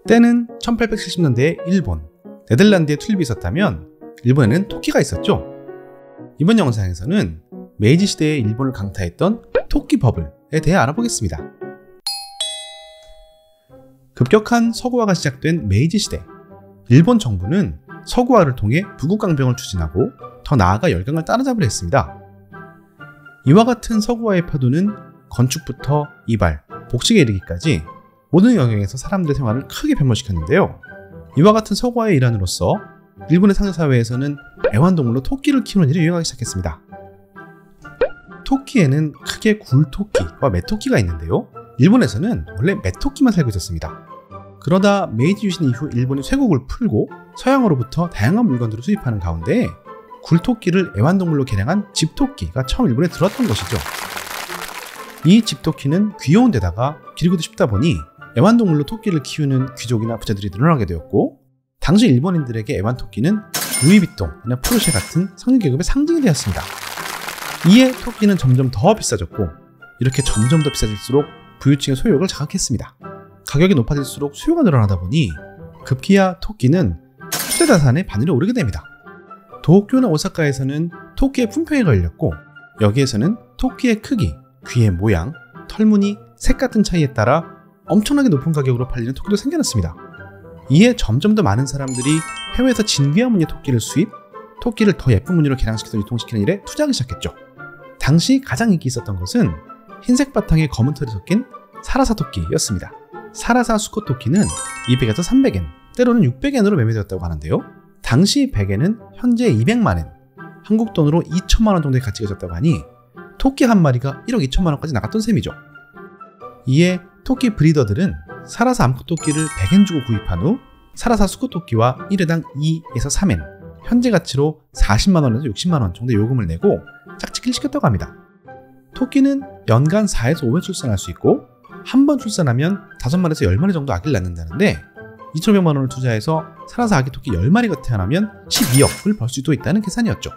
때는 1870년대의 일본, 네덜란드에 투입이 있었다면 일본에는 토끼가 있었죠. 이번 영상에서는 메이지 시대의 일본을 강타했던 토끼 버블에 대해 알아보겠습니다. 급격한 서구화가 시작된 메이지 시대, 일본 정부는 서구화를 통해 부국강병을 추진하고 더 나아가 열강을 따라잡으려 했습니다. 이와 같은 서구화의 파도는 건축부터 이발, 복식에 이르기까지 모든 영역에서 사람들의 생활을 크게 변모시켰는데요. 이와 같은 서구화의 일환으로서 일본의 상대사회에서는 애완동물로 토끼를 키우는 일이 유행하기 시작했습니다. 토끼에는 크게 굴토끼와 메토끼가 있는데요. 일본에서는 원래 메토끼만 살고 있었습니다. 그러다 메이지 유신 이후 일본이 쇄국을 풀고 서양으로부터 다양한 물건들을 수입하는 가운데 굴토끼를 애완동물로 개량한 집토끼가 처음 일본에 들어왔던 것이죠. 이 집토끼는 귀여운 데다가 기르기도 쉽다 보니 애완동물로 토끼를 키우는 귀족이나 부자들이 늘어나게 되었고, 당시 일본인들에게 애완토끼는 루이비통이나 포르쉐 같은 성인계급의 상징이 되었습니다. 이에 토끼는 점점 더 비싸졌고, 이렇게 점점 더 비싸질수록 부유층의 소유욕을 자극했습니다. 가격이 높아질수록 수요가 늘어나다 보니 급기야 토끼는 투자자산의 반열에 오르게 됩니다. 도쿄나 오사카에서는 토끼의 품평에 걸렸고, 여기에서는 토끼의 크기, 귀의 모양, 털무늬, 색 같은 차이에 따라 엄청나게 높은 가격으로 팔리는 토끼도 생겨났습니다. 이에 점점 더 많은 사람들이 해외에서 진귀한 무늬의 토끼를 수입, 토끼를 더 예쁜 무늬로 개량시켜서 유통시키는 일에 투자하기 시작했죠. 당시 가장 인기 있었던 것은 흰색 바탕에 검은 털이 섞인 사라사 토끼였습니다. 사라사 수컷 토끼는 200에서 300엔, 때로는 600엔으로 매매되었다고 하는데요. 당시 100엔은 현재 200만엔, 한국 돈으로 2천만원 정도의 가치가 있었다고 하니 토끼 한 마리가 1억 2천만원까지 나갔던 셈이죠. 이에 토끼 브리더들은 사라사 암컷 토끼를 100엔 주고 구입한 후 사라사 수컷 토끼와 1회당 2에서 3엔, 현재 가치로 40만원에서 60만원 정도의 요금을 내고 짝짓기를 시켰다고 합니다. 토끼는 연간 4에서 5회 출산할 수 있고, 한 번 출산하면 5마리에서 10마리 정도 아기를 낳는다는데 2,500만원을 투자해서 사라사 아기 토끼 10마리가 태어나면 12억을 벌 수도 있다는 계산이었죠.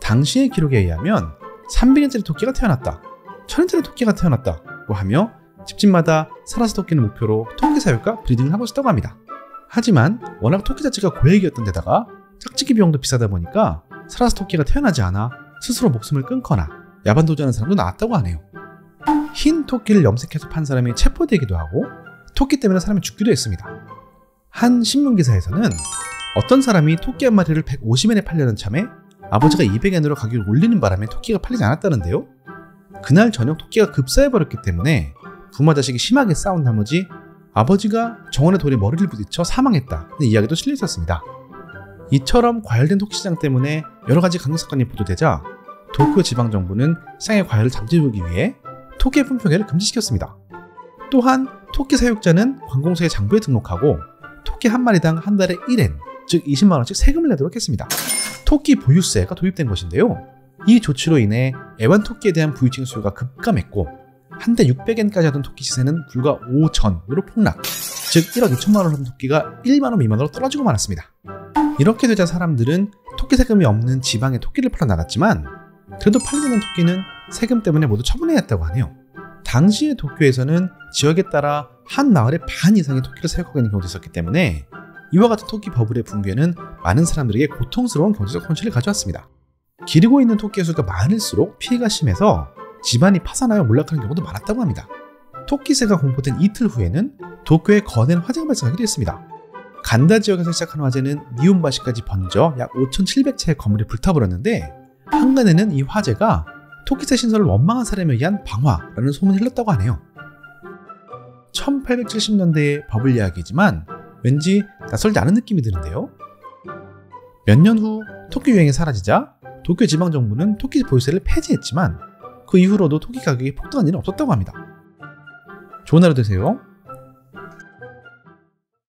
당시의 기록에 의하면 300엔짜리 토끼가 태어났다, 1000엔짜리 토끼가 태어났다고 하며 집집마다 사라사 토끼를 목표로 토끼 사육과 브리딩을 하고 있었다고 합니다. 하지만 워낙 토끼 자체가 고액이었던 데다가 짝짓기 비용도 비싸다 보니까 사라사 토끼가 태어나지 않아 스스로 목숨을 끊거나 야반 도주하는 사람도 나왔다고 하네요. 흰 토끼를 염색해서 판 사람이 체포되기도 하고, 토끼 때문에 사람이 죽기도 했습니다. 한 신문기사에서는 어떤 사람이 토끼 한 마리를 150엔에 팔려는 참에 아버지가 200엔으로 가격을 올리는 바람에 토끼가 팔리지 않았다는데요. 그날 저녁 토끼가 급사해버렸기 때문에 부모 자식이 심하게 싸운 나머지 아버지가 정원의 돌에 머리를 부딪혀 사망했다는 이야기도 실려 있었습니다. 이처럼 과열된 토끼시장 때문에 여러가지 강력사건이 보도되자 도쿄 지방정부는 시장의 과열을 잠재우기 위해 토끼의 품평회를 금지시켰습니다. 또한 토끼 사육자는 관공서의 장부에 등록하고 토끼 한 마리당 한 달에 1엔, 즉 20만원씩 세금을 내도록 했습니다. 토끼 보유세가 도입된 것인데요. 이 조치로 인해 애완토끼에 대한 부유층 수요가 급감했고, 한대 600엔까지 하던 토끼 시세는 불과 5전으로 폭락, 즉 1억 2천만원 하던 토끼가 1만원 미만으로 떨어지고 말았습니다. 이렇게 되자 사람들은 토끼 세금이 없는 지방에 토끼를 팔아 나갔지만, 그래도 팔리는 토끼는 세금 때문에 모두 처분해야 했다고 하네요. 당시의 도쿄에서는 지역에 따라 한 마을에 반 이상의 토끼를 사육하고 있는 경우도 있었기 때문에 이와 같은 토끼 버블의 붕괴는 많은 사람들에게 고통스러운 경제적 손실을 가져왔습니다. 기르고 있는 토끼의 수가 많을수록 피해가 심해서 집안이 파산하여 몰락하는 경우도 많았다고 합니다. 토끼새가 공포된 이틀 후에는 도쿄에 거대한 화재가 발생하기도 했습니다. 간다 지역에서 시작한 화재는 니온바시까지 번져 약 5,700채의 건물이 불타버렸는데, 한간에는 이 화재가 토끼새 신설을 원망한 사람에 의한 방화라는 소문이 흘렀다고 하네요. 1870년대의 버블 이야기지만 왠지 낯설지 않은 느낌이 드는데요. 몇 년 후 토끼 유행이 사라지자 도쿄 지방정부는 토끼 보유세를 폐지했지만 그 이후로도 토끼 가격이 폭등한 일은 없었다고 합니다. 좋은 하루 되세요.